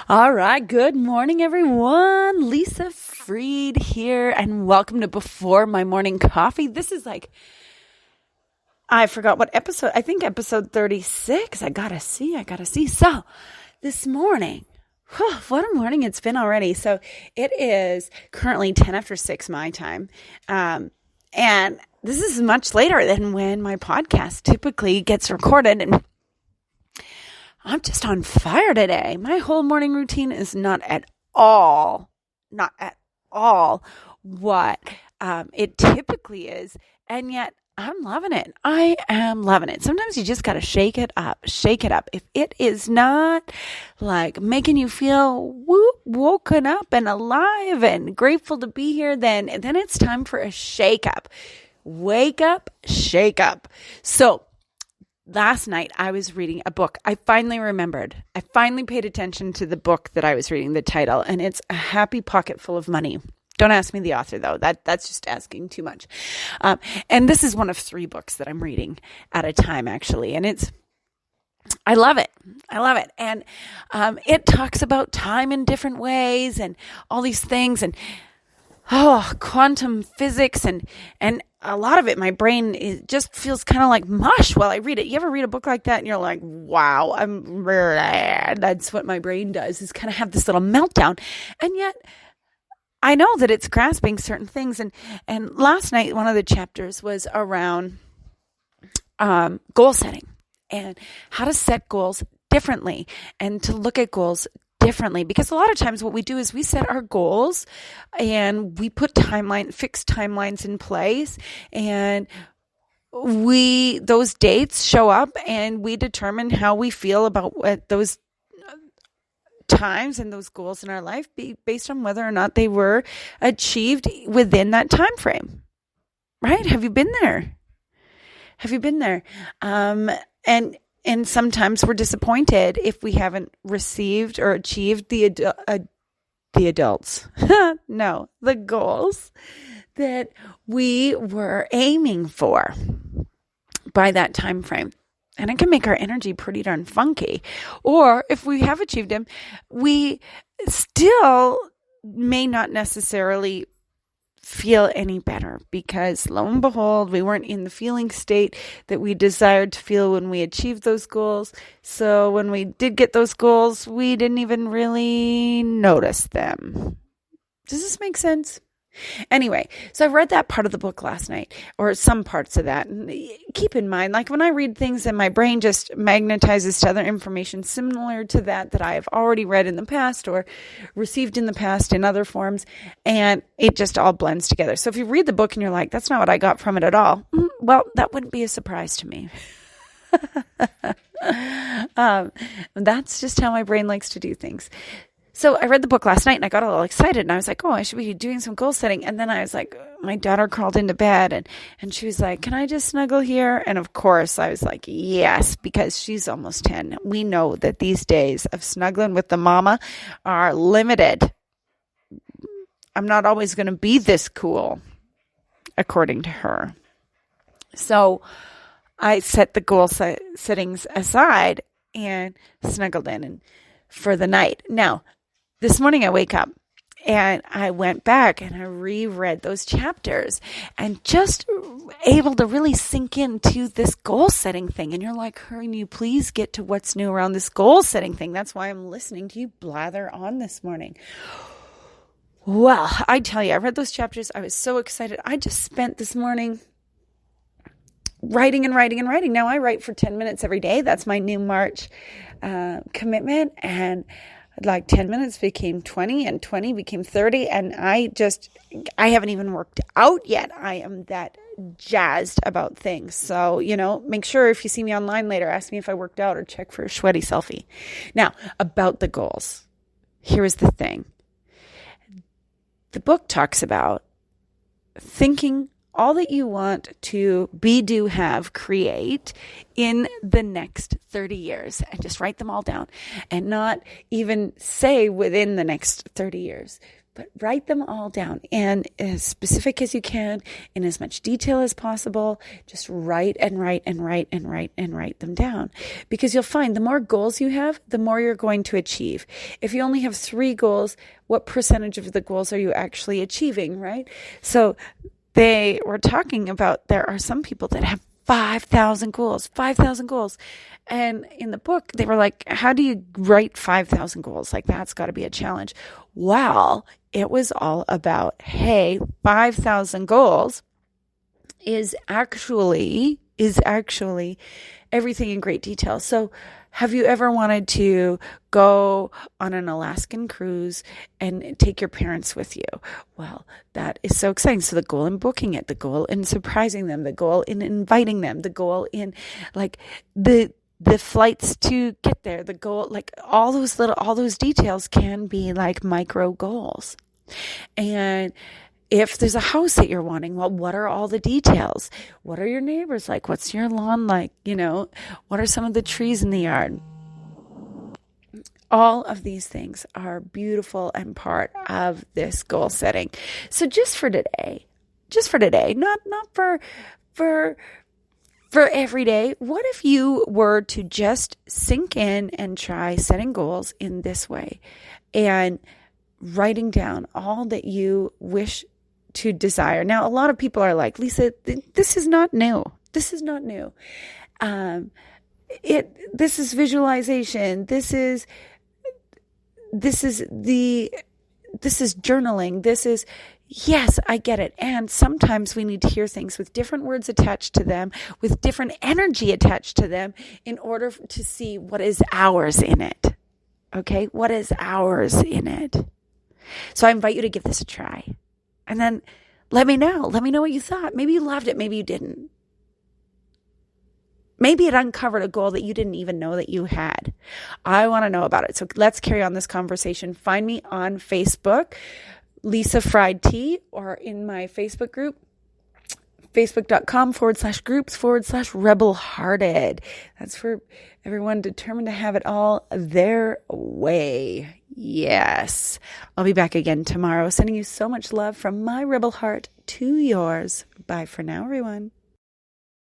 All right. Good morning, everyone. Lisa Freed here, and welcome to Before My Morning Coffee. This is I forgot what episode. I think episode 36. I gotta see. So this morning, what a morning it's been already. So it is currently 10 after 6 my time. And this is much later than when my podcast typically gets recorded, and I'm just on fire today. My whole morning routine is not at all what it typically is. And yet I'm loving it. I am loving it. Sometimes you just got to shake it up. If it is not making you feel woken up and alive and grateful to be here, then it's time for a shake up. Wake up, shake up. So last night, I was reading a book. I finally remembered. I finally paid attention to the book that I was reading, the title, and it's A Happy Pocket Full of Money. Don't ask me the author, though. That's just asking too much. And this is one of 3 books that I'm reading at a time, actually. And I love it. And it talks about time in different ways and all these things and quantum physics and a lot of it, my brain just feels kind of like mush while I read it. You ever read a book like that and you're like, wow, that's what my brain does, is kind of have this little meltdown. And yet I know that it's grasping certain things. And last night, one of the chapters was around goal setting and how to set goals differently and to look at goals differently, because a lot of times what we do is we set our goals and we put fixed timelines in place, and those dates show up and we determine how we feel about what those times and those goals in our life based on whether or not they were achieved within that time frame. Right? Have you been there? And sometimes we're disappointed if we haven't received or achieved the goals that we were aiming for by that time frame. And it can make our energy pretty darn funky. Or if we have achieved them, we still may not necessarily feel any better, because lo and behold, we weren't in the feeling state that we desired to feel when we achieved those goals. So when we did get those goals, we didn't even really notice them. Does this make sense? Anyway, so I read that part of the book last night, or some parts of that. And keep in mind, when I read things and my brain just magnetizes to other information similar to that I have already read in the past or received in the past in other forms, and it just all blends together. So if you read the book and you're like, that's not what I got from it at all, well, that wouldn't be a surprise to me. That's just how my brain likes to do things. So I read the book last night and I got a little excited, and I was like, I should be doing some goal setting. And then I was like, my daughter crawled into bed and she was like, can I just snuggle here? And of course I was like, yes, because she's almost 10. We know that these days of snuggling with the mama are limited. I'm not always going to be this cool, according to her. So I set the goal settings aside and snuggled in for the night. Now, this morning I wake up and I went back and I reread those chapters and just able to really sink into this goal setting thing. And you're like, can you please get to what's new around this goal setting thing? That's why I'm listening to you blather on this morning. Well, I tell you, I read those chapters. I was so excited. I just spent this morning writing. Now I write for 10 minutes every day. That's my new March commitment. And 10 minutes became 20 and 20 became 30. And I haven't even worked out yet. I am that jazzed about things. So, make sure if you see me online later, ask me if I worked out or check for a sweaty selfie. Now, about the goals. Here's the thing. The book talks about thinking all that you want to be, do, have, create in the next 30 years, and just write them all down, and not even say within the next 30 years. but write them all down, and as specific as you can, in as much detail as possible. Just write and write and write and write and write them down, because you'll find the more goals you have, the more you're going to achieve. If you only have 3 goals, what percentage of the goals are you actually achieving, right? So they were talking about, there are some people that have 5,000 goals. And in the book, they were like, how do you write 5,000 goals? Like, that's got to be a challenge. Well, it was all about, hey, 5,000 goals is actually everything in great detail. So have you ever wanted to go on an Alaskan cruise and take your parents with you? Well, that is so exciting. So the goal in booking it, the goal in surprising them, the goal in inviting them, the goal in like the flights to get there, the goal, like all those details can be like micro goals. And if there's a house that you're wanting, well, what are all the details? What are your neighbors like? What's your lawn like? What are some of the trees in the yard? All of these things are beautiful and part of this goal setting. So just for today, not for every day, what if you were to just sink in and try setting goals in this way and writing down all that you wish to desire? Now, a lot of people are like, Lisa, this is not new. This is visualization. This is journaling. Yes, I get it. And sometimes we need to hear things with different words attached to them, with different energy attached to them, in order to see what is ours in it. Okay? What is ours in it? So I invite you to give this a try. And then let me know. Let me know what you thought. Maybe you loved it. Maybe you didn't. Maybe it uncovered a goal that you didn't even know that you had. I want to know about it. So let's carry on this conversation. Find me on Facebook, Lisa Fried Tea, or in my Facebook group, facebook.com/groups/rebel-hearted. That's for everyone determined to have it all their way. Yes. I'll be back again tomorrow, sending you so much love from my rebel heart to yours. Bye for now, everyone.